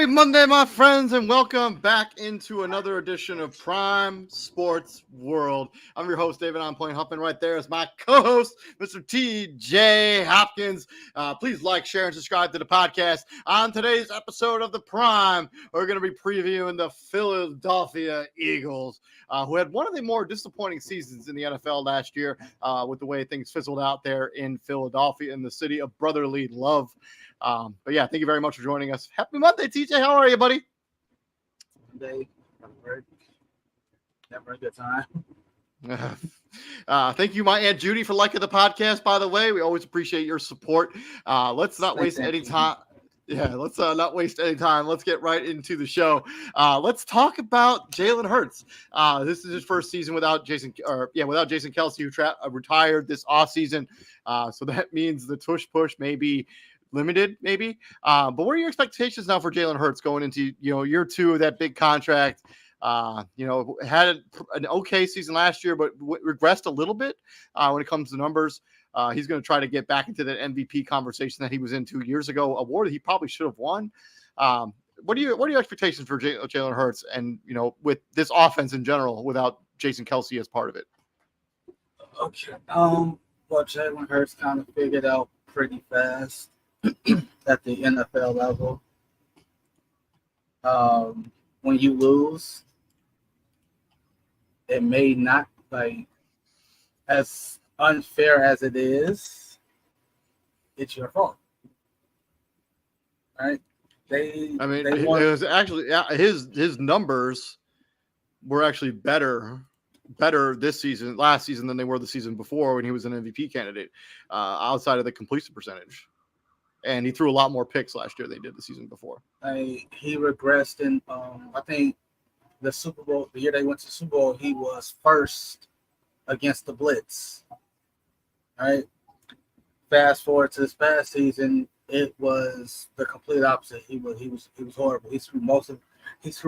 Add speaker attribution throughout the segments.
Speaker 1: Happy Monday, my friends, and welcome back into another edition of Prime Sports World. I'm your host, David. I'm playing Huffman. Right there is my co-host, Mr. TJ Hopkins. Please like, share, and subscribe to the podcast. On today's episode of the Prime, we're going to be previewing the Philadelphia Eagles, who had one of the more disappointing seasons in the NFL last year with the way things fizzled out there in Philadelphia, in the city of brotherly love. But yeah, thank you very much for joining us. Happy Monday, TJ. How are you, buddy?
Speaker 2: Monday, never a good time.
Speaker 1: Thank you, my Aunt Judy, for liking the podcast. By the way, we always appreciate your support. Let's not waste any time. Yeah, let's not waste any time. Let's get right into the show. Let's talk about Jalen Hurts. This is his first season without Jason Kelce, who retired this offseason. So that means the tush push may be limited, maybe. But what are your expectations now for Jalen Hurts going into year two of that big contract? Had an okay season last year, but regressed a little bit when it comes to numbers. He's going to try to get back into that MVP conversation that he was in 2 years ago, award that he probably should have won. What are your expectations for Jalen Hurts and with this offense in general without Jason Kelce as part of it?
Speaker 2: Okay. Well, Jalen Hurts kind of figured out pretty fast at the NFL level. When you lose, it may not as unfair as it is. It's your fault, right?
Speaker 1: It was actually his numbers were actually better last season than they were the season before when he was an MVP candidate, outside of the completion percentage. And he threw a lot more picks last year than he did the season before.
Speaker 2: He regressed in, I think, the Super Bowl. The year they went to the Super Bowl, he was first against the blitz. All right. Fast forward to this past season, it was the complete opposite. He was horrible. He threw most of his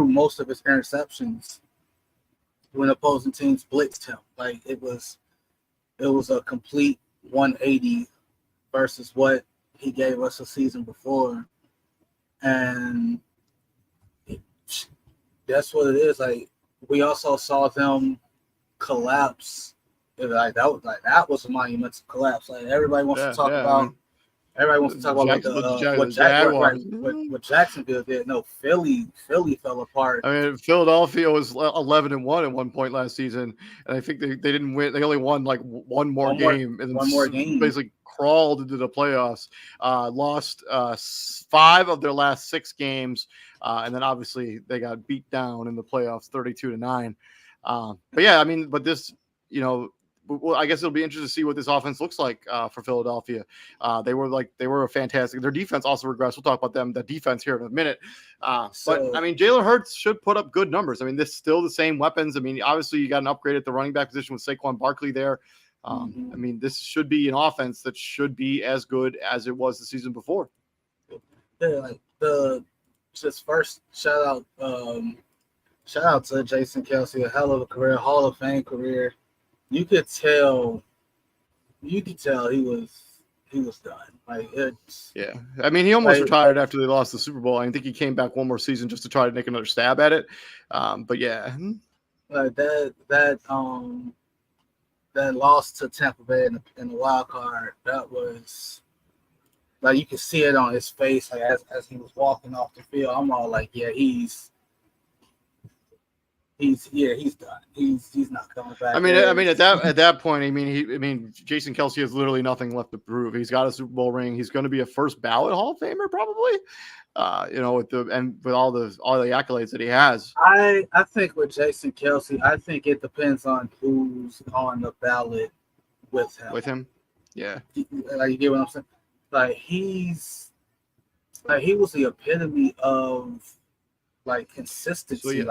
Speaker 2: interceptions when opposing teams blitzed him. It was a complete 180 versus what he gave us a season before, and that's what it is. We also saw them collapse. That was a monumental collapse. Everybody wants to talk about. Everybody wants to talk about what Jacksonville did. No, Philly fell apart.
Speaker 1: I mean, Philadelphia was 11-1 at one point last season, and I think they didn't win. They only won one more game, basically crawled into the playoffs. Lost 5 of their last 6 games, and then obviously they got beat down in the playoffs, 32-9. But this, well, I guess it'll be interesting to see what this offense looks like for Philadelphia. They were fantastic. Their defense also regressed. We'll talk about the defense here in a minute. But Jalen Hurts should put up good numbers. This is still the same weapons. Obviously you got an upgrade at the running back position with Saquon Barkley there. This should be an offense that should be as good as it was the season before.
Speaker 2: Yeah, just first shout out to Jason Kelce, a hell of a career, Hall of Fame career. You could tell he was done.
Speaker 1: He almost retired after they lost the Super Bowl. I think he came back one more season just to try to make another stab at it.
Speaker 2: That loss to Tampa Bay in the wild card, that was you could see it on his face as he was walking off the field. I'm all he's done. He's not coming back.
Speaker 1: At that point, Jason Kelce has literally nothing left to prove. He's got a Super Bowl ring. He's going to be a first ballot Hall of Famer probably. With all the accolades that he has.
Speaker 2: I think with Jason Kelce, I think it depends on who's on the ballot with him.
Speaker 1: With him, yeah.
Speaker 2: You get what I'm saying? He was the epitome of consistency.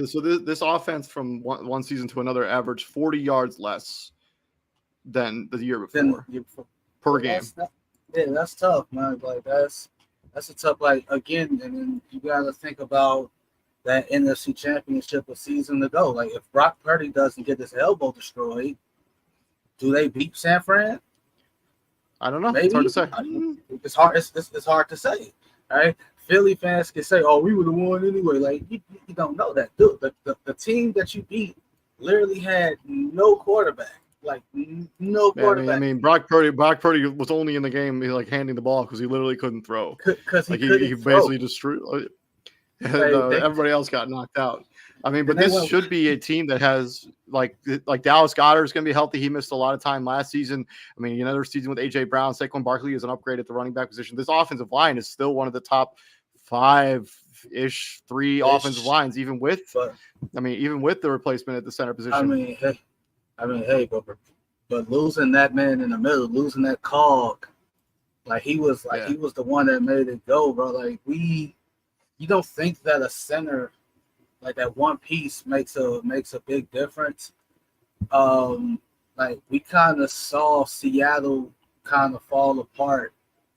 Speaker 1: So this offense from one season to another averaged 40 yards less than the year before per game.
Speaker 2: That's tough, man. That's a tough, again, and then you got to think about that NFC Championship a season ago. If Brock Purdy doesn't get his elbow destroyed, do they beat San Fran?
Speaker 1: I don't know.
Speaker 2: Maybe.
Speaker 1: It's hard to say.
Speaker 2: It's hard to say, right? Philly fans can say, "Oh, we would have won anyway." Like you don't know that, dude. The team that you beat literally had no quarterback. Like no quarterback.
Speaker 1: I mean, Brock Purdy was only in the game like handing the ball because he literally couldn't throw.
Speaker 2: Because
Speaker 1: like
Speaker 2: couldn't
Speaker 1: he
Speaker 2: throw.
Speaker 1: basically just everybody else got knocked out. I mean, but this should be a team that has like Dallas Goedert is going to be healthy. He missed a lot of time last season. I mean, another season with AJ Brown, Saquon Barkley is an upgrade at the running back position. This offensive line is still one of the top 5-ish, offensive lines, even with the replacement at the center position.
Speaker 2: But losing that man in the middle, losing that cog, like he was the one that made it go, bro. Like you don't think that a center, like that one piece makes a big difference. Like we kind of saw Seattle kind of fall apart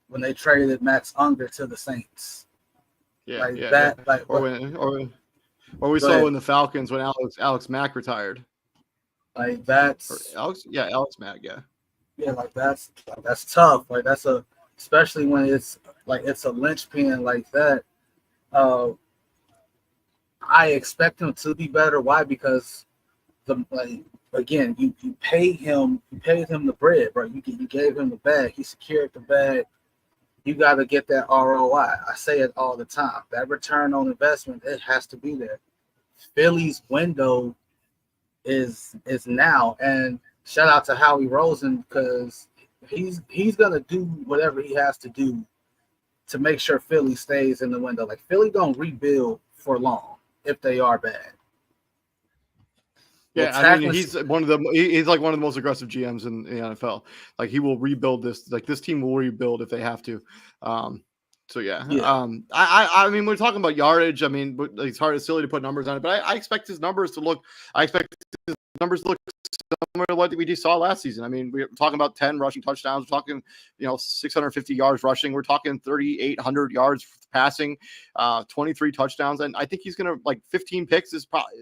Speaker 2: when they traded Max Unger to the Saints.
Speaker 1: Or we saw in the Falcons when Alex Mack retired.
Speaker 2: Like that's
Speaker 1: Alex Mack, yeah.
Speaker 2: Yeah, like that's tough. Like especially when it's a linchpin like that. I expect him to be better. Why? Because you paid him the bread, bro. You gave him the bag. He secured the bag. You got to get that ROI. I say it all the time. That return on investment, it has to be there. Philly's window is now, and shout out to Howie Rosen because he's gonna do whatever he has to do to make sure Philly stays in the window. Like Philly don't rebuild for long if they are bad.
Speaker 1: Yeah, I mean he's like one of the most aggressive GMs in the NFL. Like he will rebuild this. Like this team will rebuild if they have to. So yeah. I mean we're talking about yardage. I mean it's silly to put numbers on it, but I expect his numbers to look. Similar to what we just saw last season. I mean, we're talking about 10 rushing touchdowns. We're talking, 650 yards rushing. We're talking 3,800 yards passing, 23 touchdowns. And I think he's going to 15 picks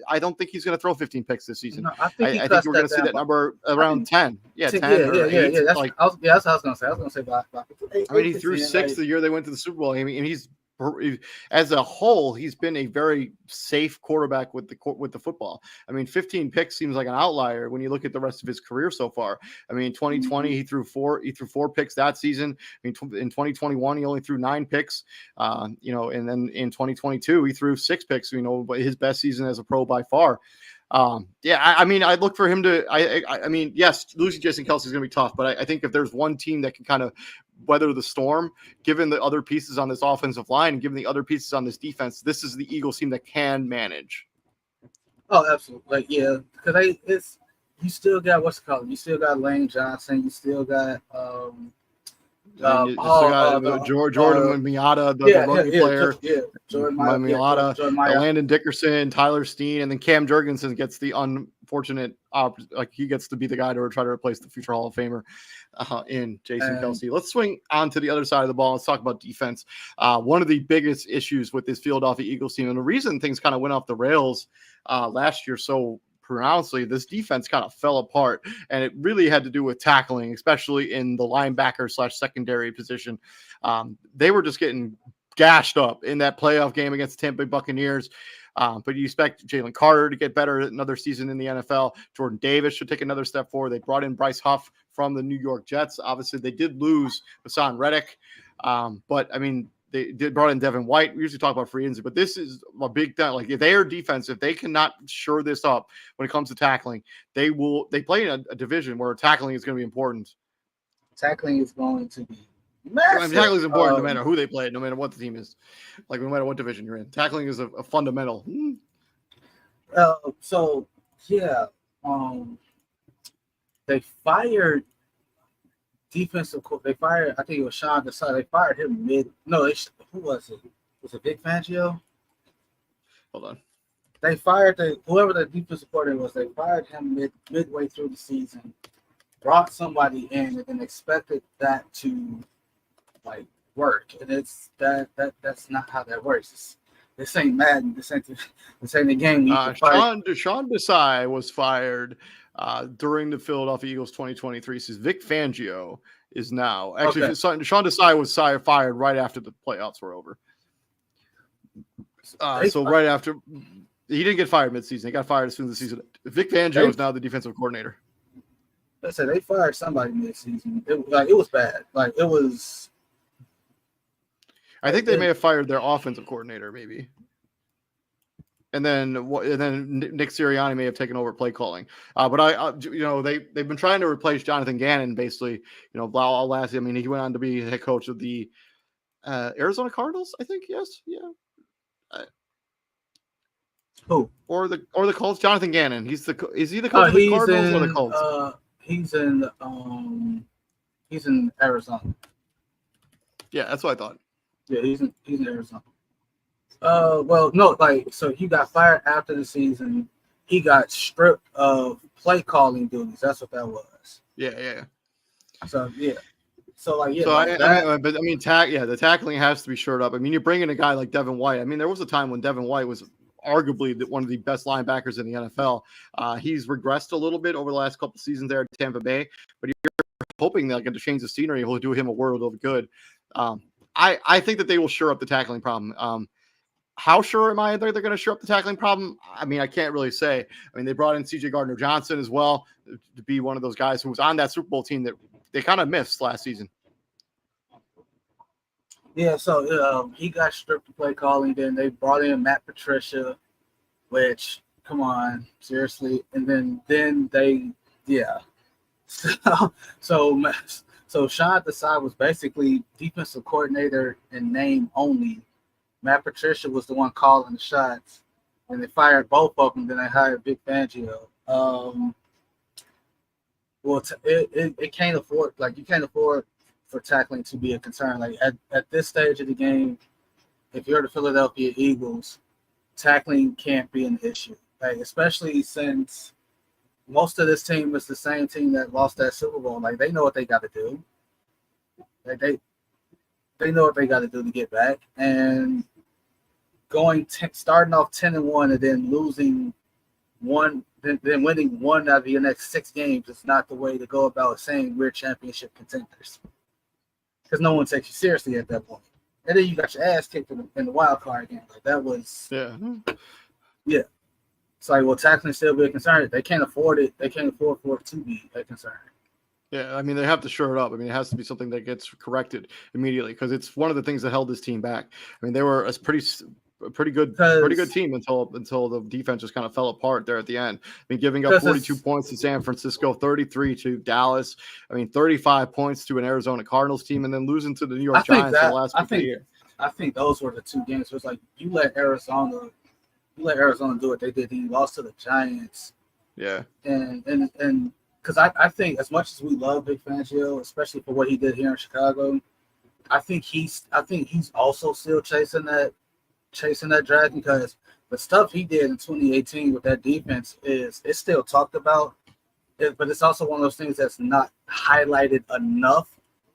Speaker 1: I don't think he's going to throw 15 picks this season. No, I think we're going to see that number around 10. Yeah, 10 or 8.
Speaker 2: Yeah. That's what I was going to say. I was going to say about
Speaker 1: 8. I mean, he threw 6 the year they went to the Super Bowl. I mean, and he's as a whole, he's been a very safe quarterback with the football. I mean, 15 picks seems like an outlier when you look at the rest of his career so far. I mean, 2020 he threw 4 picks that season. I mean, in 2021 he only threw 9 picks. And then in 2022 he threw 6 picks. His best season as a pro by far. I mean, I look for him to. I mean, yes, losing Jason Kelce is going to be tough, but I think if there's one team that can kind of weather the storm, given the other pieces on this offensive line and given the other pieces on this defense, this is the Eagles team that can manage.
Speaker 2: Oh, absolutely. Because you still got what's it called? You still got Lane Johnson. You still got
Speaker 1: Jordan Miata, the rugby player. Jordan Miata, Landon Dickerson, Tyler Steen, and then Cam Jurgensen gets the unfortunate he gets to be the guy to try to replace the future Hall of Famer in Jason Kelce. Let's swing on to the other side of the ball. Let's talk about defense. One of the biggest issues with this Philadelphia Eagles team, and the reason things kind of went off the rails last year so pronouncedly, this defense kind of fell apart, and it really had to do with tackling, especially in the linebacker / secondary position. They were just getting gashed up in that playoff game against the Tampa Bay Buccaneers. But you expect Jalen Carter to get better another season in the NFL. Jordan Davis should take another step forward. They brought in Bryce Huff from the New York Jets. Obviously, they did lose Hassan Reddick. But, I mean, they did brought in Devin White. We usually talk about free agency, but this is a big thing. Like if they are defense, if they cannot shore this up when it comes to tackling, they play in a division where tackling is going to be important.
Speaker 2: Tackling is going to be massive.
Speaker 1: I mean, tackling is important no matter who they play, no matter what the team is. Like no matter what division you're in. Tackling is a fundamental.
Speaker 2: They fired defensive. They fired. I think it was Sean Desai. They fired him mid. No, who was it? Was it Vic Fangio?
Speaker 1: Hold on.
Speaker 2: They fired whoever the defensive coordinator was. They fired him midway through the season. Brought somebody in and then expected that to work, and that's not how that works. This ain't Madden. This ain't the game.
Speaker 1: Sean Desai was fired during the Philadelphia Eagles 2023 season. Vic Fangio is now actually Sean Desai was fired right after the playoffs were over. So right after he didn't get fired midseason, he got fired as soon as the season. Vic Fangio is now the defensive coordinator.
Speaker 2: I said they fired somebody midseason. It was bad. Like it was.
Speaker 1: I think they may have fired their offensive coordinator, maybe. And then Nick Sirianni may have taken over play calling. But they've been trying to replace Jonathan Gannon, basically. All last. I mean, he went on to be head coach of the Arizona Cardinals, I think. Yes, yeah.
Speaker 2: Who?
Speaker 1: Or the Colts? Jonathan Gannon. Is he the coach of the Cardinals or the Colts?
Speaker 2: He's in Arizona.
Speaker 1: Yeah, that's what I thought.
Speaker 2: Yeah, he's in Arizona. Well, no, so he got fired after the season. He got stripped of play calling duties. That's what that was.
Speaker 1: Yeah.
Speaker 2: So yeah.
Speaker 1: The tackling has to be shored up. I mean, you bring in a guy like Devin White. I mean, there was a time when Devin White was arguably one of the best linebackers in the NFL. He's regressed a little bit over the last couple of seasons there at Tampa Bay, but you're hoping that to change the scenery will do him a world of good. I think that they will shore up the tackling problem. How sure am I they're going to shore up the tackling problem? I mean, I can't really say. I mean, they brought in C.J. Gardner-Johnson as well to be one of those guys who was on that Super Bowl team that they kind of missed last season.
Speaker 2: Yeah, so he got stripped of play calling. Then they brought in Matt Patricia, which, come on, seriously. And then they, yeah. So Sean Desai was basically defensive coordinator in name only. Matt Patricia was the one calling the shots, and they fired both of them. Then they hired Vic Fangio. It can't afford you can't afford for tackling to be a concern. Like at this stage of the game, if you're the Philadelphia Eagles, tackling can't be an issue. Like especially since most of this team is the same team that lost that Super Bowl. Like they know what they got to do. Like they know what they got to do to get back, and starting off 10-1 and then losing one, then winning one out of your next 6 games is not the way to go about saying we're championship contenders, because no one takes you seriousseriously at that point. And then you got your ass kicked in the wild card game. Like that was yeah. It's like, will tackling still be a concern? They can't afford it. They can't afford for it to be a concern.
Speaker 1: Yeah, I mean, they have to shore it up. I mean, it has to be something that gets corrected immediately because it's one of the things that held this team back. I mean, they were a pretty good team until the defense just kind of fell apart there at the end. I mean, giving up 42 points to San Francisco, 33 to Dallas. I mean, 35 points to an Arizona Cardinals team, and then losing to the New York Giants for the last week of the year.
Speaker 2: I think those were the 2 games. It was like you let Arizona do what they did. He lost to the Giants.
Speaker 1: Yeah,
Speaker 2: and because I think as much as we love Vic Fangio, especially for what he did here in Chicago, I think he's also still chasing that dragon, because the stuff he did in 2018 with that defense it's still talked about, but it's also one of those things that's not highlighted enough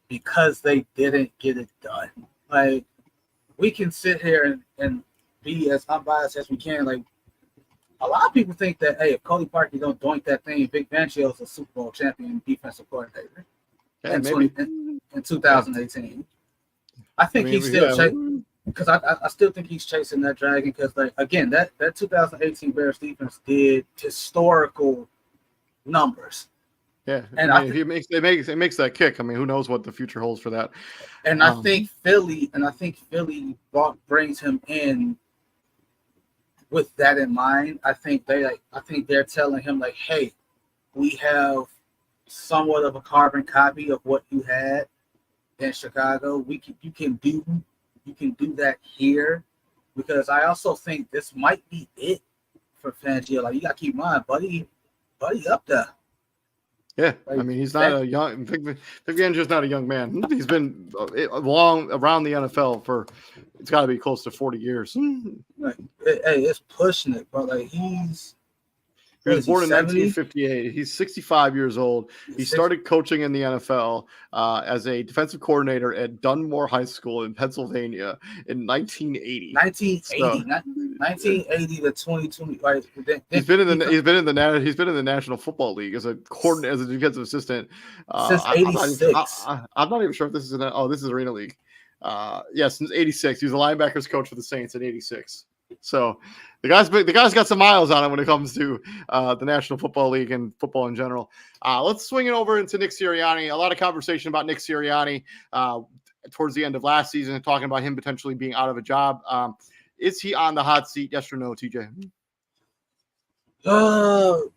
Speaker 2: because they didn't get it done. Like we can sit here and be as unbiased as we can. Like a lot of people think that, hey, if Cody Parkey don't doink that thing, Vic Fangio is a Super Bowl champion defensive coordinator in 2018. I think he's still because I still think he's chasing that dragon, because like again that 2018 Bears defense did historical numbers.
Speaker 1: Yeah, and I mean, it makes that kick. I mean, who knows what the future holds for that?
Speaker 2: And I think Philly brings him in with that in mind. I think they're telling him like, hey, we have somewhat of a carbon copy of what you had in Chicago. You can do that here, because I also think this might be it for Fangio. Like you got to keep in mind, buddy up there.
Speaker 1: Yeah, like, I mean, he's not a young. Vic Fangio's not a young man. He's been long around the NFL for. It's got to be close to 40 years.
Speaker 2: Like, hey, it's pushing it, but like
Speaker 1: he was born in 1958. He's 65 years old. He started coaching in the NFL as a defensive coordinator at Dunmore High School in Pennsylvania in 1980.
Speaker 2: 1980 to 2020. Right?
Speaker 1: He's been in the National Football League as a defensive assistant
Speaker 2: since '86.
Speaker 1: I'm not even sure if this is this is Arena League. Since '86. He was a linebackers coach for the Saints in '86. So the guy's got some miles on him when it comes to the National Football League and football in general. Let's swing it over into Nick Sirianni. A lot of conversation about Nick Sirianni towards the end of last season, talking about him potentially being out of a job. Is he on the hot seat? Yes or no, TJ?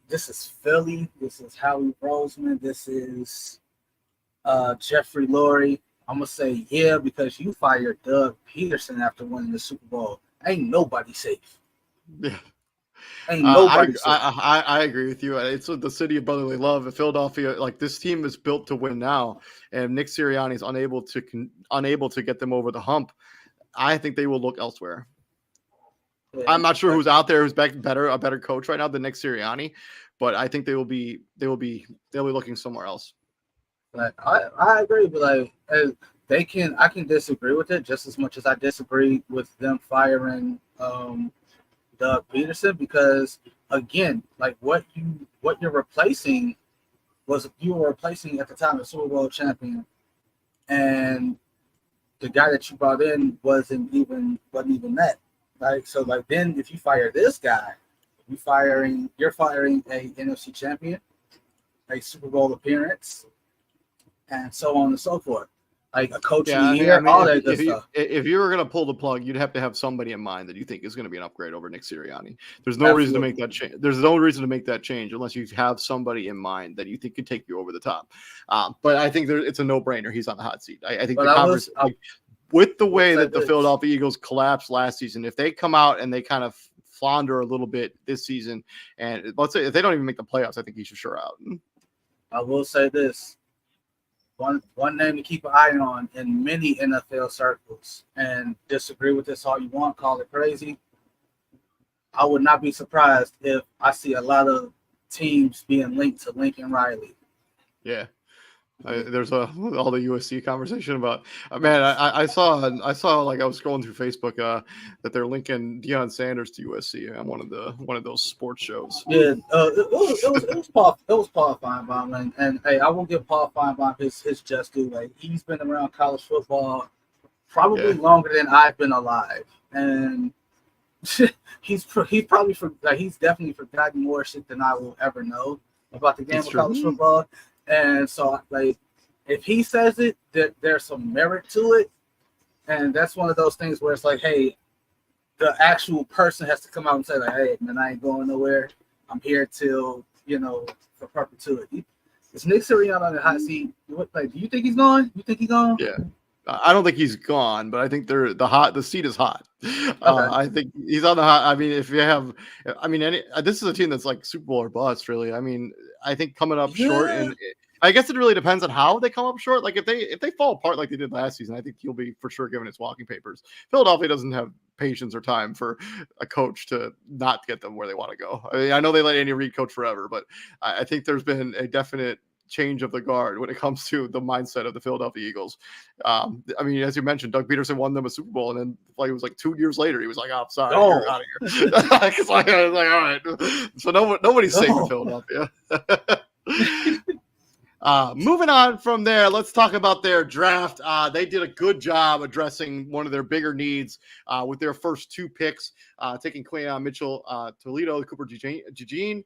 Speaker 2: This is Philly. This is Howie Roseman. This is Jeffrey Lurie. I'm gonna say yeah because you fired Doug Peterson after winning the Super Bowl. Ain't nobody safe.
Speaker 1: Yeah.
Speaker 2: Ain't nobody safe.
Speaker 1: I agree with you. It's the city of brotherly love. Philadelphia, like this team is built to win now, and Nick Sirianni is unable to get them over the hump. I think they will look elsewhere. Yeah, I'm not sure who's out there who's a better coach right now than Nick Sirianni, but I think they'll be looking somewhere else.
Speaker 2: Like I agree, but like I can disagree with it just as much as I disagree with them firing Doug Peterson because again, like what you're replacing was you were replacing at the time the Super Bowl champion, and the guy that you brought in wasn't even that. Right? So like then if you fire this guy, you're firing a NFC champion, a Super Bowl appearance, and so on and so forth. Like a coach of the year, all that good stuff.
Speaker 1: If you were going to pull the plug, you'd have to have somebody in mind that you think is going to be an upgrade over Nick Sirianni. There's no reason to make that change. There's no reason to make that change unless you have somebody in mind that you think could take you over the top. But I think it's a no-brainer. He's on the hot seat. I think with the way that the Philadelphia Eagles collapsed last season, if they come out and they kind of flounder a little bit this season, and let's say if they don't even make the playoffs, I think he's for sure out.
Speaker 2: I will say this. One name to keep an eye on in many NFL circles, and disagree with this all you want, call it crazy. I would not be surprised if I see a lot of teams being linked to Lincoln Riley.
Speaker 1: Yeah. There's all the USC conversation about man. I saw like I was scrolling through Facebook that they're linking Deion Sanders to USC on one of those sports shows.
Speaker 2: Yeah, it was Paul Feinbaum, and hey, I will give Paul Feinbaum his just due. Like he's been around college football probably longer than I've been alive, and he's definitely forgotten more shit than I will ever know about the game of college football. And so, like, if he says it, there's some merit to it. And that's one of those things where it's like, hey, the actual person has to come out and say, like, hey, man, I ain't going nowhere. I'm here till, for perpetuity. Is Nick Sirianni on the hot seat? Do you think he's gone? You think he's gone?
Speaker 1: Yeah. I don't think he's gone, but I think the seat is hot. Okay. I think he's on the hot. I mean, this is a team that's like Super Bowl or bust, really. I mean, I think coming up short, and I guess it really depends on how they come up short. Like if they fall apart like they did last season, I think he'll be for sure given his walking papers. Philadelphia doesn't have patience or time for a coach to not get them where they want to go. I mean, I know they let Andy Reid coach forever, but I think there's been a definite change of the guard when it comes to the mindset of the Philadelphia Eagles. I mean, as you mentioned, Doug Peterson won them a Super Bowl, and then it was like 2 years later, he was like, "Oh, I'm sorry, you're out of here." Because I was like, all right, so nobody's safe in Philadelphia. Moving on from there, let's talk about their draft. They did a good job addressing one of their bigger needs with their first 2 picks, taking Quayon Mitchell, Toledo, Cooper Eugene,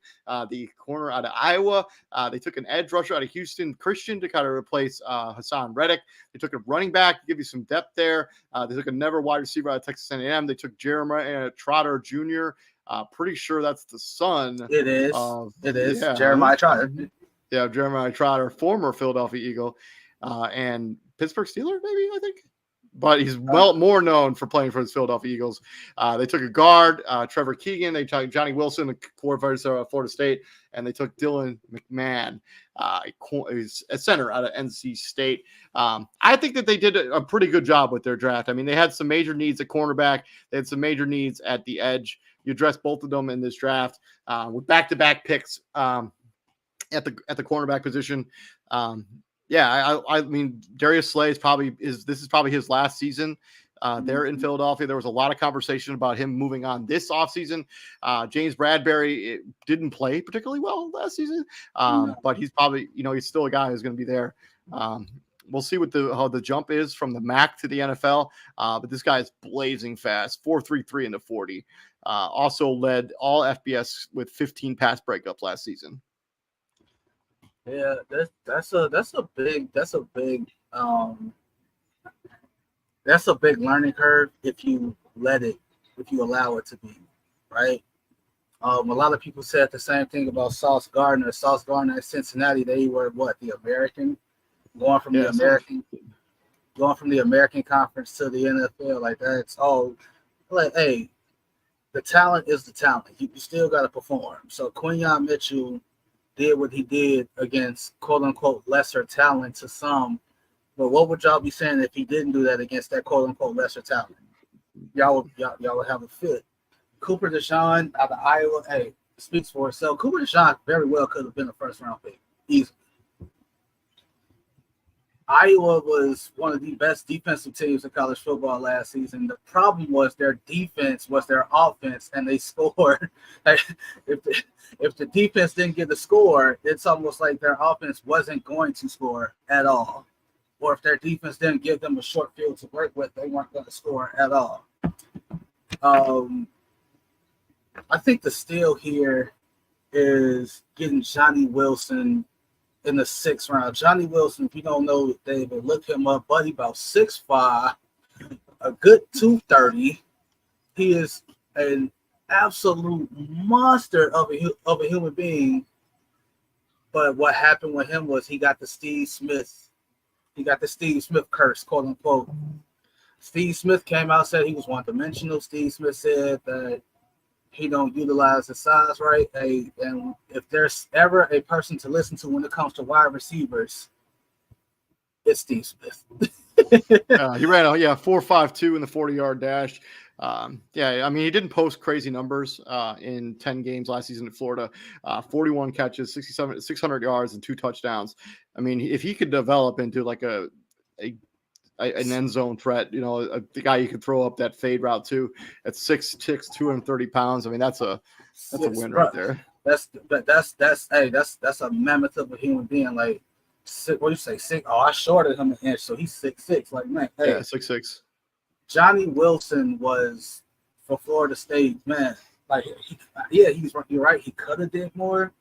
Speaker 1: the corner out of Iowa. They took an edge rusher out of Houston, Christian, to kind of replace Hassan Reddick. They took a running back to give you some depth there. They took another wide receiver out of Texas A&M. They took Jeremiah Trotter Jr. Pretty sure that's the son.
Speaker 2: It is. Yeah. Jeremiah Trotter.
Speaker 1: Yeah, Jeremiah Trotter, former Philadelphia Eagle, and Pittsburgh Steeler, maybe, I think. But he's more known for playing for the Philadelphia Eagles. They took a guard, Trevor Keegan. They took Johnny Wilson, a quarterback at Florida State, and they took Dylan McMahon, a center out of NC State. I think that they did a pretty good job with their draft. I mean, they had some major needs at cornerback. They had some major needs at the edge. You addressed both of them in this draft with back-to-back picks. At the cornerback position. I mean, Darius Slay is probably his last season there in Philadelphia. There was a lot of conversation about him moving on this offseason. James Bradbury didn't play particularly well last season, but he's probably, he's still a guy who's going to be there. We'll see how the jump is from the MAC to the NFL. But this guy is blazing fast, 4.33 in the 40. Also led all FBS with 15 pass breakups last season.
Speaker 2: Yeah, that's a big learning curve if you allow it to be, right? A lot of people said the same thing about Sauce Gardner. Sauce Gardner at Cincinnati, they were the American, going from the American Conference to the NFL. Like that's all. Like, hey, the talent is the talent. You still got to perform. So Quinyon Mitchell did what he did against quote unquote lesser talent to some. But what would y'all be saying if he didn't do that against that quote unquote lesser talent? Y'all would have a fit. Cooper DeShawn out of Iowa, hey, speaks for itself. Cooper DeShawn very well could have been a first round pick, easily. Iowa was one of the best defensive teams in college football last season. The problem was their defense was their offense, and they scored. If the defense didn't get the score, it's almost like their offense wasn't going to score at all. Or if their defense didn't give them a short field to work with, they weren't going to score at all. I think the steal here is getting Johnny Wilson in the 6th round. Johnny Wilson, if you don't know David, look him up, buddy, about 6'5", a good 230. He is an absolute monster of a human being. But what happened with him was he got the Steve Smith curse, quote unquote. Steve Smith came out, said he was one-dimensional. Steve Smith said that he don't utilize his size right. And if there's ever a person to listen to when it comes to wide receivers, it's Steve Smith.
Speaker 1: He ran 4.52 in the 40-yard dash. I mean, he didn't post crazy numbers in 10 games last season at Florida. 41 catches, 600 yards, and 2 touchdowns. I mean, if he could develop into like an end zone threat, the guy you could throw up that fade route to at 6'6", 230 pounds. I mean, that's a win right there.
Speaker 2: That's a mammoth of a human being. Like, what do you say? 6? Oh, I shorted him an inch, so he's 6'6". Like, man, hey,
Speaker 1: 6'6".
Speaker 2: Johnny Wilson was for Florida State, man. Like, you're right. He could have did more,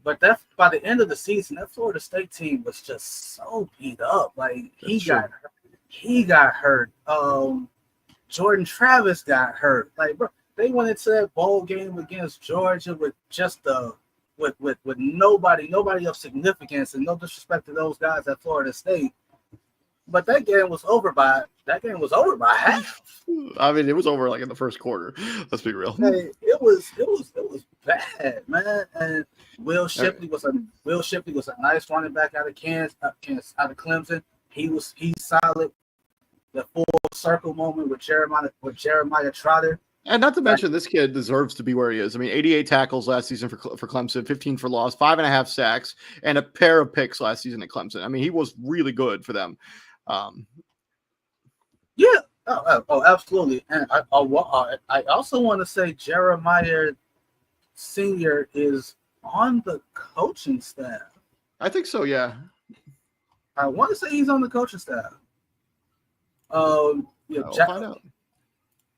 Speaker 2: but that by the end of the season, that Florida State team was just so beat up. Like, he got hurt. Jordan Travis got hurt. Like, bro, they went into that bowl game against Georgia with just with nobody of significance, and no disrespect to those guys at Florida State. But that game was over by half.
Speaker 1: I mean, it was over like in the first quarter. Let's be real.
Speaker 2: Hey, it was bad, man. And Will Shipley was a nice running back out of Clemson. He's solid. The full circle moment with Jeremiah Trotter.
Speaker 1: And not to mention, this kid deserves to be where he is. I mean, 88 tackles last season for Clemson, 15 for loss, 5.5 sacks, and a pair of picks last season at Clemson. I mean, he was really good for them.
Speaker 2: Yeah. Oh, absolutely. And I also want to say Jeremiah Sr. is on the coaching staff.
Speaker 1: I think so, yeah.
Speaker 2: I want to say he's on the coaching staff.
Speaker 1: I'll find out.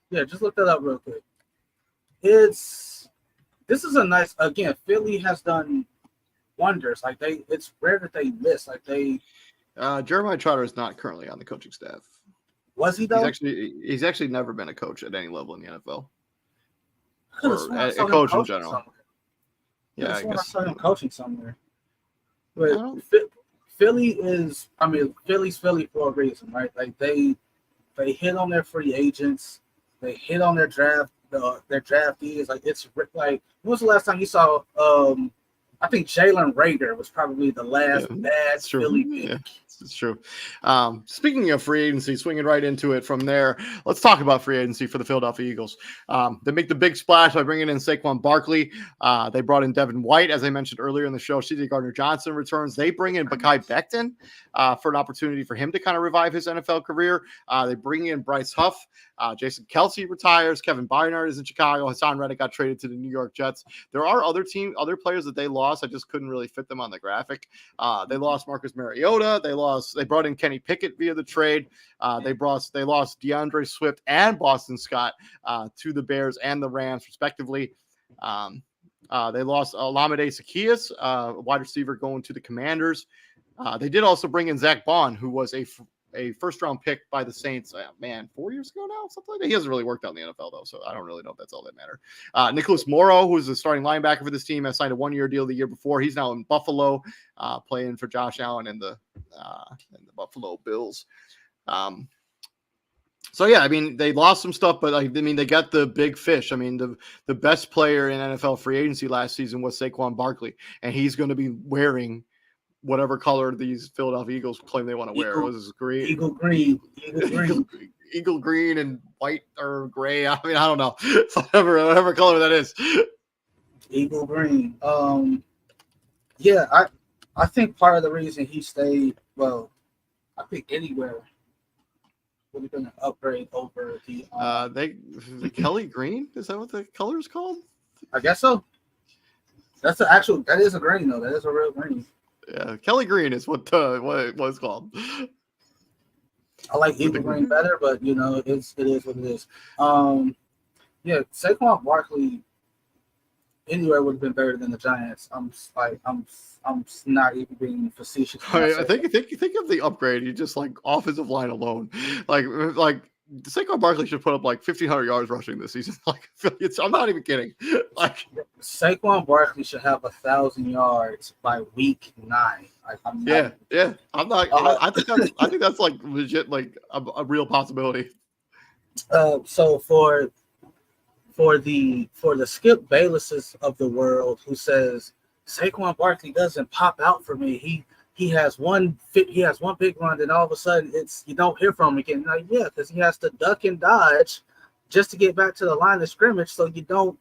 Speaker 2: Yeah, just look that up real quick. This is a nice, again, Philly has done wonders. Like, it's rare that they miss. Like,
Speaker 1: Jeremiah Trotter is not currently on the coaching staff.
Speaker 2: Was he though?
Speaker 1: He's actually never been a coach at any level in the NFL.
Speaker 2: Or
Speaker 1: a coach in general.
Speaker 2: Somewhere.
Speaker 1: Yeah, I guess.
Speaker 2: I saw him coaching somewhere. But Philly's Philly for a reason, right? Like they hit on their free agents, they hit on their draftees. Like, it's like, when was the last time you saw? I think Jalen Rager was probably the last bad Philly pick.
Speaker 1: Yeah, it's true. Speaking of free agency, swinging right into it from there, let's talk about free agency for the Philadelphia Eagles. They make the big splash by bringing in Saquon Barkley. They brought in Devin White, as I mentioned earlier in the show. C.J. Gardner-Johnson returns. They bring in Mekhi Becton for an opportunity for him to kind of revive his NFL career. They bring in Bryce Huff. Jason Kelce retires. Kevin Bynard is in Chicago. Hassan Reddick got traded to the New York Jets. There are other players that they lost. I just couldn't really fit them on the graphic. They lost Marcus Mariota. They They brought in Kenny Pickett via the trade. They lost DeAndre Swift and Boston Scott to the Bears and the Rams, respectively. They lost Olamide Zaccheaus, wide receiver, going to the Commanders. They did also bring in Zach Bond, who was a first-round pick by the Saints, 4 years ago now, something like that. He hasn't really worked out in the NFL, though, so I don't really know if that's all that matter. Nicholas Morrow, who is the starting linebacker for this team, has signed a one-year deal the year before. He's now in Buffalo, playing for Josh Allen and the Buffalo Bills. So, yeah, I mean, they lost some stuff, but, they got the big fish. I mean, the best player in NFL free agency last season was Saquon Barkley, and he's going to be wearing whatever color these Philadelphia Eagles claim they want to wear. Was green?
Speaker 2: Eagle green.
Speaker 1: Eagle green and white or gray. I mean, I don't know. whatever color that is.
Speaker 2: Eagle green. Yeah, I think part of the reason he stayed, well, I think anywhere would have been an upgrade over
Speaker 1: the Kelly green. Is that what the color is called?
Speaker 2: I guess so. That is a green though. That is a real green.
Speaker 1: Yeah, Kelly green is what it was called.
Speaker 2: I like Eagle green better, but it is what it is. Yeah, Saquon Barkley anywhere would have been better than the Giants. I'm not even being facetious.
Speaker 1: I think of the upgrade. You just like offensive line alone, like Saquon Barkley should put up like 1,500 yards rushing this season. I'm not even kidding.
Speaker 2: Saquon Barkley should have 1,000 yards by week 9.
Speaker 1: Yeah. I'm not. I think that's like legit, like a real possibility.
Speaker 2: So for the Skip Baylesses of the world who says Saquon Barkley doesn't pop out for me. He has one big run, and all of a sudden you don't hear from him again. Like, yeah, because he has to duck and dodge just to get back to the line of scrimmage, so you don't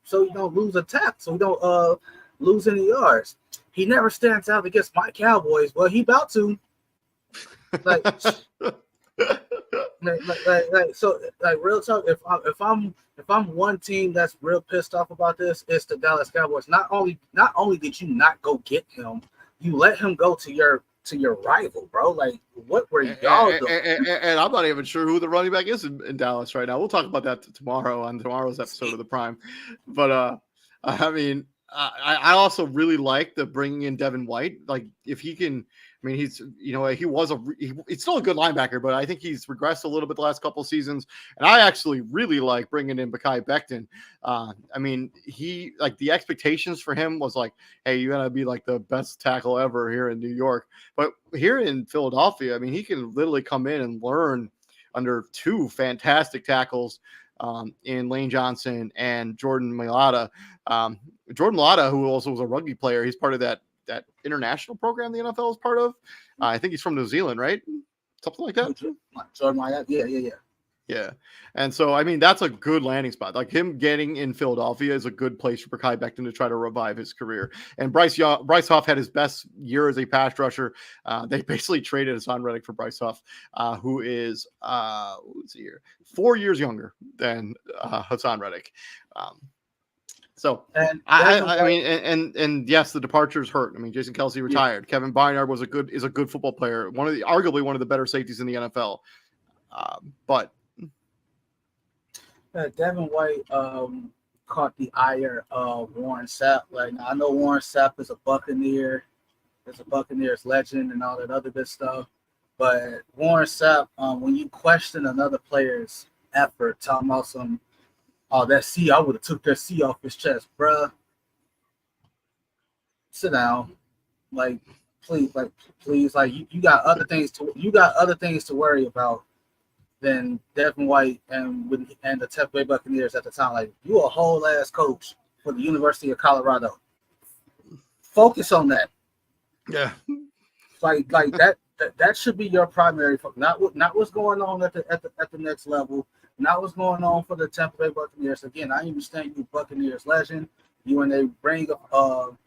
Speaker 2: lose a tap, so we don't lose any yards. He never stands out against my Cowboys. Well, he about to. So real talk. If I'm one team that's real pissed off about this, it's the Dallas Cowboys. Not only did you not go get him, you let him go to your rival, bro. Like, what were y'all doing?
Speaker 1: And I'm not even sure who the running back is in Dallas right now. We'll talk about that tomorrow on tomorrow's episode of the Prime. But I mean, I also really like the bringing in Devin White. Like, if he can. I mean, he's still a good linebacker, but I think he's regressed a little bit the last couple of seasons. And I actually really like bringing in Mekhi Becton. I mean, the expectations for him was like, hey, you're going to be like the best tackle ever here in New York. But here in Philadelphia, I mean, he can literally come in and learn under two fantastic tackles in Lane Johnson and Jordan Mailata. Jordan Mailata, who also was a rugby player, he's part of that international program the NFL is part of. I think he's from New Zealand, right? Something like that. Yeah. And so, I mean, that's a good landing spot. Like, him getting in Philadelphia is a good place for Mekhi Becton to try to revive his career. And Bryce Huff had his best year as a pass rusher. They basically traded Hassan Reddick for Bryce Huff, who is 4 years younger than Hassan Reddick. So I mean, and yes, the departures hurt. I mean, Jason Kelce retired. Yeah. Kevin Byard is a good football player. Arguably one of the better safeties in the NFL. But
Speaker 2: Devin White caught the ire of Warren Sapp. Like, I know Warren Sapp is a Buccaneer, Buccaneers legend and all that other good stuff. But Warren Sapp, when you question another player's effort, talking about some. Oh, that C! I would have took that C off his chest, bruh. Sit down, please. Like, you got other things to worry about than Devin White and the Tampa Bay Buccaneers at the time. Like, you a whole ass coach for the University of Colorado. Focus on that.
Speaker 1: Yeah.
Speaker 2: Like that should be your primary focus. Not what's going on at the next level. Not what's going on for the Tampa Bay Buccaneers. Again, I understand you Buccaneers legend. You and they ring of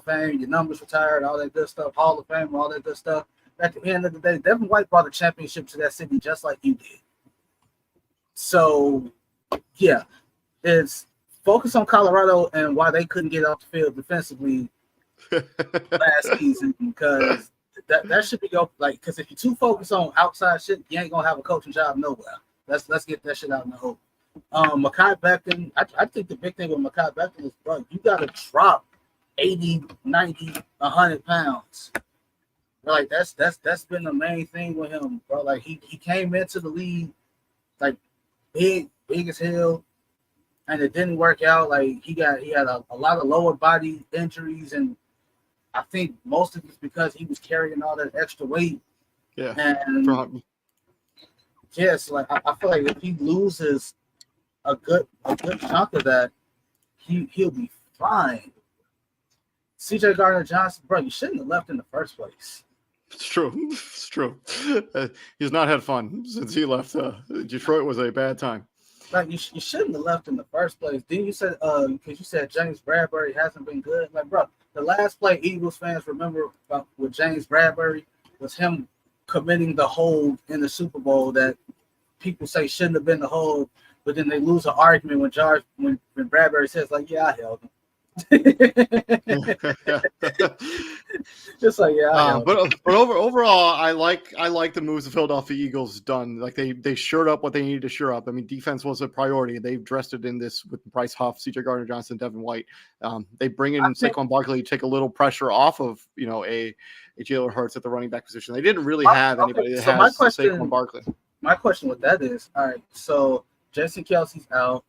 Speaker 2: fame, your numbers retired, all that good stuff, Hall of Fame, all that good stuff. At the end of the day, Devin White brought a championship to that city just like you did. So, yeah, it's focus on Colorado and why they couldn't get off the field defensively last season, because that should be go like because if you're too focused on outside shit, you ain't gonna have a coaching job nowhere. Let's get that shit out in the hope. Mekhi Becton, I think the big thing with Mekhi Becton is, bro, you gotta drop 80, 90, 100 pounds. Like that's been the main thing with him, bro. Like he came into the league like big as hell, and it didn't work out. Like he had a lot of lower body injuries, and I think most of it's because he was carrying all that extra weight.
Speaker 1: Yeah.
Speaker 2: And yes, like I feel like if he loses a good chunk of that, he'll be fine. CJ Gardner-Johnson, bro, you shouldn't have left in the first place.
Speaker 1: It's true. It's true. He's not had fun since he left. Detroit was a bad time.
Speaker 2: Like you shouldn't have left in the first place. Then you said because you said James Bradbury hasn't been good. Like, bro, the last play Eagles fans remember about with James Bradbury was him committing the hold in the Super Bowl that people say shouldn't have been the hold, but then they lose an argument when Bradbury says like, yeah, I held him. Just like
Speaker 1: but overall, I like the moves the Philadelphia Eagles done. Like they shored up what they needed to shore up. I mean, defense was a priority. They've dressed it in this with Bryce Huff, CJ Gardner-Johnson, Devin White. They bring in Saquon Barkley to take a little pressure off of a Jalen Hurts at the running back position. They didn't really have anybody that has Saquon Barkley.
Speaker 2: My question with that is, all right, so Jason Kelsey's out.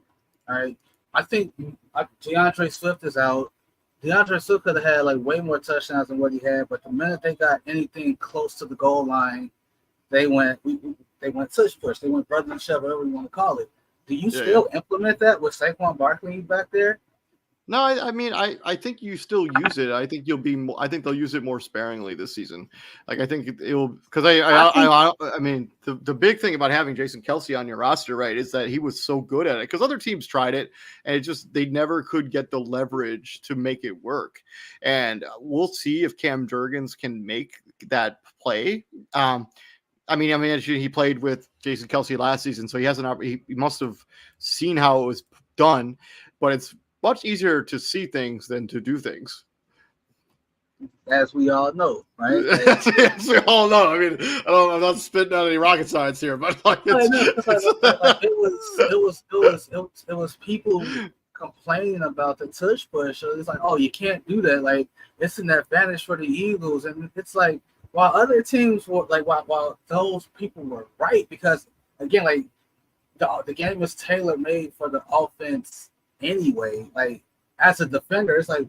Speaker 2: All right, I think DeAndre Swift is out. DeAndre Swift could have had like way more touchdowns than what he had, but the minute they got anything close to the goal line, they went tush push. They went brotherly shove, whatever you want to call it. Do you still implement that with Saquon Barkley back there?
Speaker 1: No, I mean, I think you still use it. I think I think they'll use it more sparingly this season. Like I think it'll because I mean the big thing about having Jason Kelsey on your roster, right, is that he was so good at it because other teams tried it and they never could get the leverage to make it work. And we'll see if Cam Jurgens can make that play. I mean, he played with Jason Kelsey last season, so he has he must have seen how it was done, but it's much easier to see things than to do things.
Speaker 2: As we all know, right?
Speaker 1: As we all know. I mean, I'm not spitting out any rocket science here, but like
Speaker 2: it was people complaining about the tush push. So it's like, oh, you can't do that. Like it's an advantage for the Eagles, and it's like while other teams were like while those people were right because again, like the game was tailor made for the offense. Anyway, like as a defender, it's like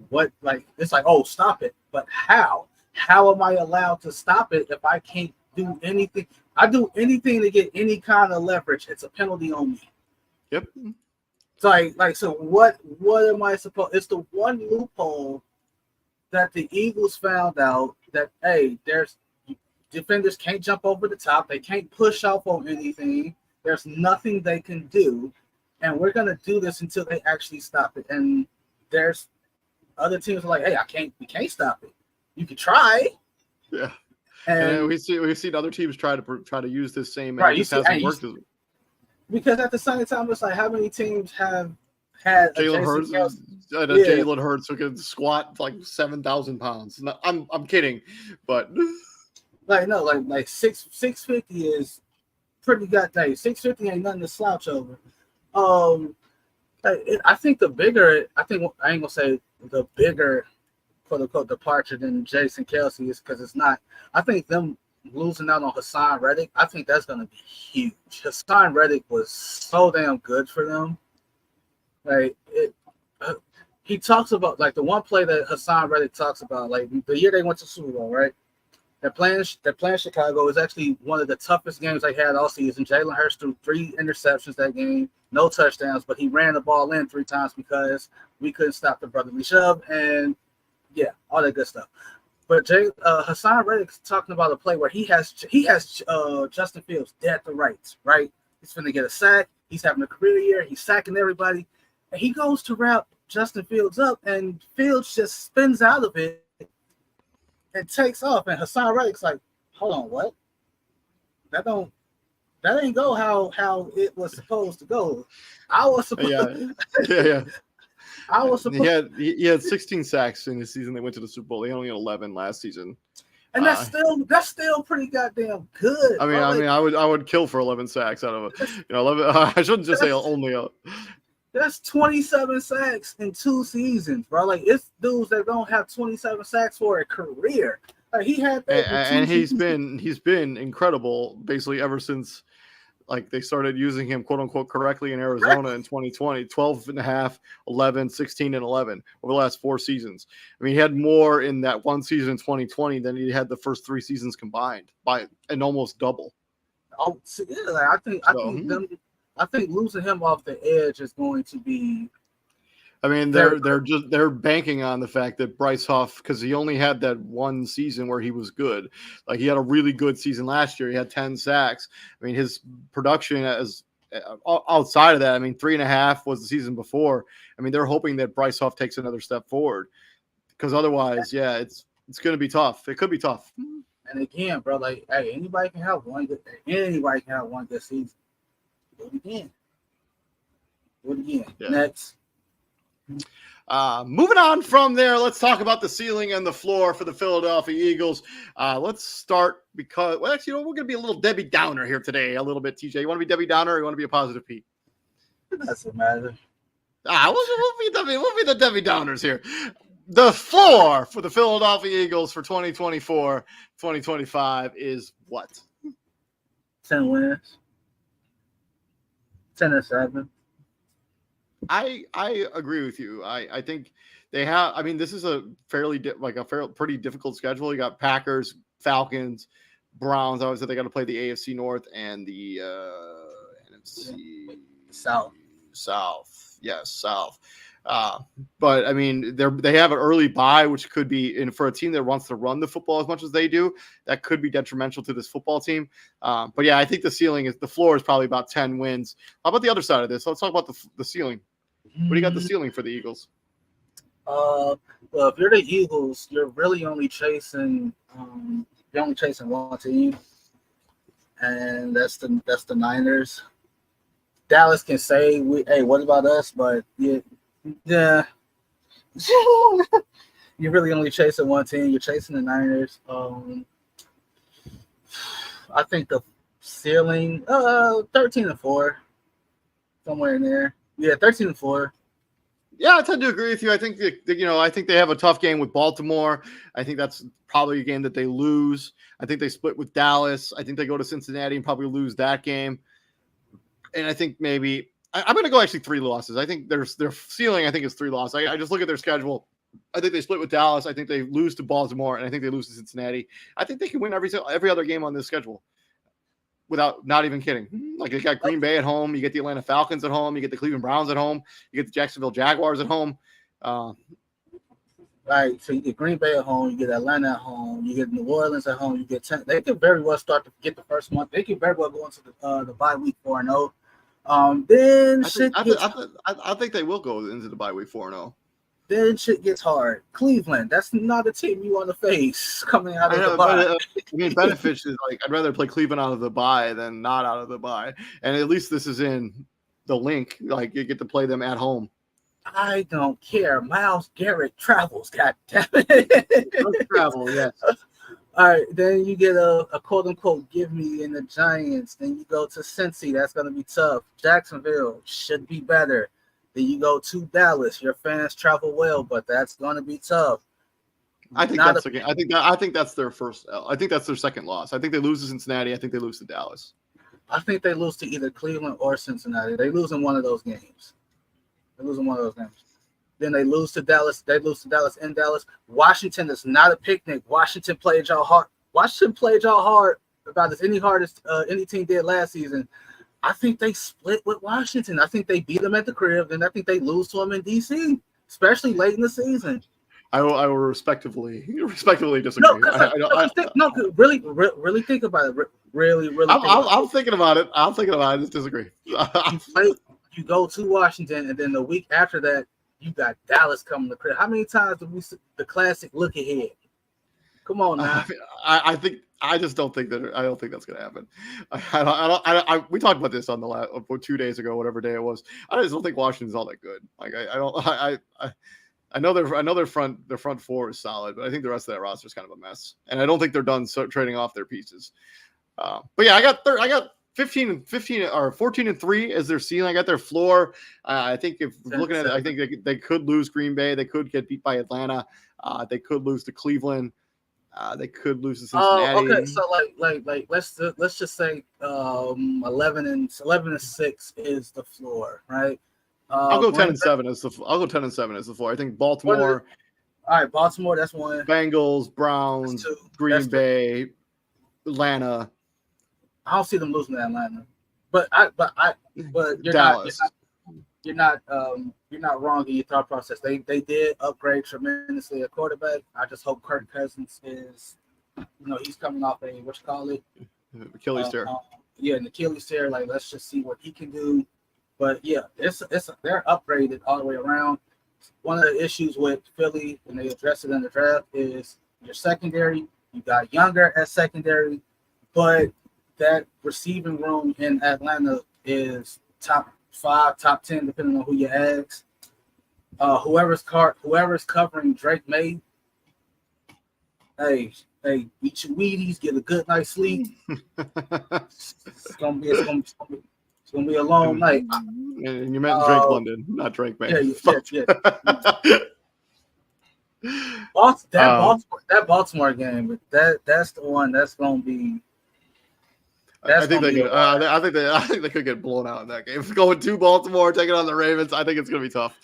Speaker 2: oh, stop it. But how am I allowed to stop it if I can't do anything? I do anything to get any kind of leverage. It's a penalty on me.
Speaker 1: Yep.
Speaker 2: So so what am I supposed? It's the one loophole that the Eagles found out that hey, there's defenders can't jump over the top. They can't push off on anything. There's nothing they can do. And we're gonna do this until they actually stop it. And there's other teams are like, hey, we can't stop it. You can try.
Speaker 1: Yeah. And we've seen other teams try to use this same
Speaker 2: right.
Speaker 1: It hasn't worked.
Speaker 2: Because at the same time, it's like how many teams have had
Speaker 1: Jalen Hurts who can squat like 7,000 pounds. No, I'm kidding, but
Speaker 2: like 650 is pretty goddamn. 650 ain't nothing to slouch over. I think I ain't gonna say the bigger quote unquote departure than Jason Kelsey is because it's not. I think them losing out on Hassan Reddick, I think that's gonna be huge. Hassan Reddick was so damn good for them. Like he talks about like the one play that Hassan Reddick talks about, like the year they went to Super Bowl, right? They're playing Chicago is actually one of the toughest games they had all season. Jalen Hurts threw 3 interceptions that game, no touchdowns, but he ran the ball in 3 times because we couldn't stop the brotherly shove and yeah, all that good stuff. But Hassan Reddick's talking about a play where he has Justin Fields dead to rights, right? He's going to get a sack. He's having a career year. He's sacking everybody. And he goes to wrap Justin Fields up, and Fields just spins out of it and takes off. And Hassan Reddick's like, hold on, what? That ain't go how it was supposed to go. I was supposed
Speaker 1: yeah.
Speaker 2: I was supposed
Speaker 1: he had 16 sacks in the season they went to the Super Bowl. They only had 11 last season.
Speaker 2: And that's still pretty goddamn good.
Speaker 1: I mean,
Speaker 2: bro.
Speaker 1: I would kill for 11 sacks out of it. 11. I shouldn't just say only.
Speaker 2: That's 27 sacks in 2 seasons, bro. Like, it's dudes that don't have 27 sacks for a career. Like, he had that,
Speaker 1: and he's been incredible basically ever since like they started using him quote unquote correctly in Arizona in 2020, 12 and a half, 11, 16 and 11 over the last 4 seasons. I mean, he had more in that one season in 2020 than he had the first 3 seasons combined by an almost double.
Speaker 2: Oh, yeah, like, I think losing him off the edge is going to be.
Speaker 1: I mean, they're banking on the fact that Bryce Huff, because he only had that one season where he was good. Like, he had a really good season last year. He had 10 sacks. I mean, his production as outside of that, I mean, 3.5 was the season before. I mean, they're hoping that Bryce Huff takes another step forward, because otherwise, yeah, it's going to be tough. It could be tough.
Speaker 2: And again, bro, like, hey, anybody can have one good season. Do it again. Yeah. Next.
Speaker 1: Moving on from there, let's talk about the ceiling and the floor for the Philadelphia Eagles. Let's start because, well, actually, we're going to be a little Debbie Downer here today, a little bit. TJ, you want to be Debbie Downer or you want to be a positive Pete?
Speaker 2: It doesn't matter.
Speaker 1: We'll be the Debbie Downers here. The floor for the Philadelphia Eagles for 2024-2025 is what?
Speaker 2: 10 wins. 10-7.
Speaker 1: I agree with you. I think they have. I mean, this is a pretty difficult schedule. You got Packers, Falcons, Browns. I always said they got to play the AFC North and the NFC
Speaker 2: South.
Speaker 1: Yes, South. But I mean, they have an early bye, which could be, and for a team that wants to run the football as much as they do, that could be detrimental to this football team. But yeah, I think the floor is probably about 10 wins. How about the other side of this? Let's talk about the ceiling. What do you got the ceiling for the Eagles?
Speaker 2: Well, if you're the Eagles, you're really only chasing one team, and that's the Niners. Dallas can say, "Hey, what about us?" But yeah, you're really only chasing one team. You're chasing the Niners. I think the ceiling, 13-4, somewhere in there. Yeah, 13-4.
Speaker 1: Yeah, I tend to agree with you. I think I think they have a tough game with Baltimore. I think that's probably a game that they lose. I think they split with Dallas. I think they go to Cincinnati and probably lose that game. And I think maybe I'm going to go actually 3 losses. I think their ceiling, I think, is 3 losses. I just look at their schedule. I think they split with Dallas. I think they lose to Baltimore, and I think they lose to Cincinnati. I think they can win every other game on this schedule without not even kidding. Like, they got Green Bay at home. You get the Atlanta Falcons at home. You get the Cleveland Browns at home. You get the Jacksonville Jaguars at home.
Speaker 2: Right. So you get Green Bay at home. You get Atlanta at home. You get New Orleans at home. You get 10. They could very well start to get the first month. They could very well go into the bye week 4-0. Then
Speaker 1: I think they will go into the bye week 4-0.
Speaker 2: Then shit gets hard. Cleveland, that's not a team you want to face coming out of the bye.
Speaker 1: I mean, benefits is like, I'd rather play Cleveland out of the bye than not out of the bye. And at least this is in the link. Like, you get to play them at home.
Speaker 2: I don't care. Myles Garrett travels. God damn it.
Speaker 1: Travel, yes.
Speaker 2: All right, then you get a quote unquote give me in the Giants. Then you go to Cincy. That's going to be tough. Jacksonville should be better. Then you go to Dallas. Your fans travel well, but that's going to be tough.
Speaker 1: I think that's again. I think that's their first. I think that's their second loss. I think they lose to Cincinnati. I think they lose to Dallas.
Speaker 2: I think they lose to either Cleveland or Cincinnati. They lose in one of those games. Then they lose to Dallas. They lose to Dallas in Dallas. Washington is not a picnic. Washington played y'all hard. About as any team did last season. I think they split with Washington. I think they beat them at the crib, and I think they lose to them in DC, especially late in the season.
Speaker 1: I will respectively disagree.
Speaker 2: Really think about it. Really.
Speaker 1: I'm thinking about it. I just disagree.
Speaker 2: You go to Washington, and then the week after that, you got Dallas coming to crib. How many times do we see the classic look ahead? Come on now.
Speaker 1: I just don't think that. I don't think that's going to happen. We talked about this on the 2 days ago, whatever day it was. I just don't think Washington's all that good. Like, I I know their front four is solid, but I think the rest of that roster is kind of a mess, and I don't think they're done trading off their pieces. But yeah, I got 15 or 14-3 as their ceiling. I got their floor. I think if looking at it, I think they could lose Green Bay. They could get beat by Atlanta. They could lose to Cleveland. They could lose to Cincinnati.
Speaker 2: Oh, okay. So like let's just say 11-6 is the floor, right?
Speaker 1: I'll go 10-7 as the floor. I think Baltimore.
Speaker 2: All right, Baltimore. That's one.
Speaker 1: Bengals, Browns, Green Bay, Atlanta.
Speaker 2: I don't see them losing to Atlanta, but you're
Speaker 1: Dallas.
Speaker 2: You're not wrong in your thought process. They did upgrade tremendously at quarterback. I just hope Kirk Cousins is, he's coming off a
Speaker 1: Achilles tear.
Speaker 2: An Achilles tear. Like, let's just see what he can do. But yeah, they're upgraded all the way around. One of the issues with Philly, and they addressed it in the draft, is your secondary. You got younger at secondary, but that receiving room in Atlanta is top 5, top 10, depending on who you ask. Whoever's covering Drake May, hey, eat your Wheaties, get a good night's sleep. It's gonna be a long night.
Speaker 1: And you meant Drake London, not Drake May.
Speaker 2: Yeah. That Baltimore game, that's the one that's gonna be.
Speaker 1: I think they could get blown out in that game. Going to Baltimore, taking on the Ravens, I think it's going to be tough.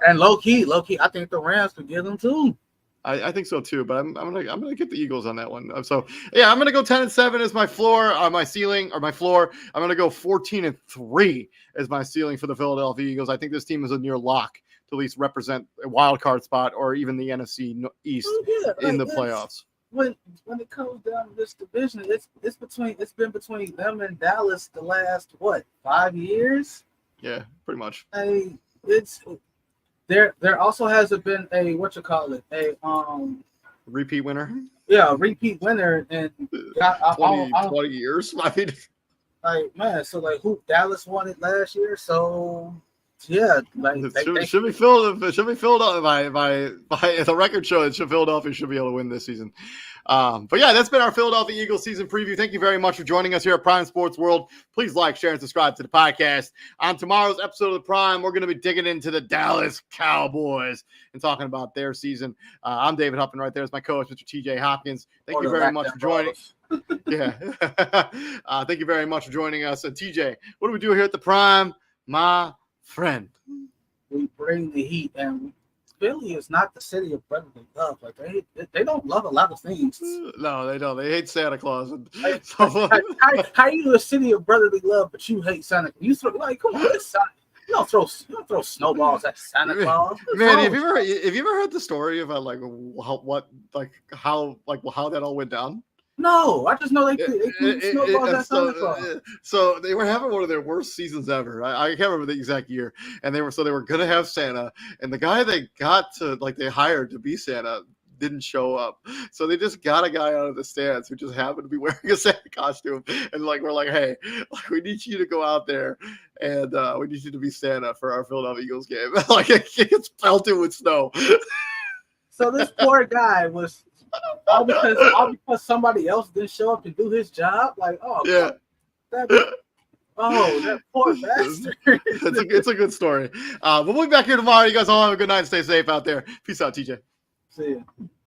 Speaker 2: And low key, I think the Rams could get them too.
Speaker 1: I think so too, but I'm gonna get the Eagles on that one. So yeah, I'm gonna go 10-7 as my floor, my ceiling, or my floor. I'm gonna go 14-3 as my ceiling for the Philadelphia Eagles. I think this team is a near lock to at least represent a wild card spot or even the NFC East in the playoffs.
Speaker 2: When it comes down to this division, it's been between them and Dallas the last 5 years?
Speaker 1: Yeah, pretty much.
Speaker 2: There also hasn't been a
Speaker 1: repeat winner.
Speaker 2: Yeah, a repeat winner in
Speaker 1: 20 years. I mean,
Speaker 2: so who Dallas won it last year, so. Yeah,
Speaker 1: it should be filled. It should be filled up by the record show. Philadelphia should be able to win this season. But yeah, that's been our Philadelphia Eagles season preview. Thank you very much for joining us here at Prime Sports World. Please like, share, and subscribe to the podcast. On tomorrow's episode of the Prime, we're going to be digging into the Dallas Cowboys and talking about their season. I'm David Huffman. Right there is my co-host, Mr. TJ Hopkins. Thank you very much for joining. Yeah, thank you very much for joining us. TJ, what do we do here at the Prime, my friend?
Speaker 2: We bring the heat, and Philly is not the city of brotherly love. Like they don't love a lot of things.
Speaker 1: No, they don't. They hate Santa Claus.
Speaker 2: How are you a city of brotherly love, but you hate Santa? You come on, it's Santa. You don't throw snowballs at Santa Claus.
Speaker 1: Man, have you ever heard the story about how that all went down?
Speaker 2: No, I just know they threw snowballs at Santa Claus.
Speaker 1: So they were having one of their worst seasons ever. I can't remember the exact year, and they were gonna have Santa, and the guy they hired to be Santa didn't show up, so they just got a guy out of the stands who just happened to be wearing a Santa costume, and we're like, hey, we need you to go out there, and we need you to be Santa for our Philadelphia Eagles game. It gets pelted with snow.
Speaker 2: So this poor guy was. All because somebody else didn't show up to do his job. That poor bastard.
Speaker 1: It's a good story. We'll be back here tomorrow. You guys all have a good night and stay safe out there. Peace out, TJ.
Speaker 2: See ya.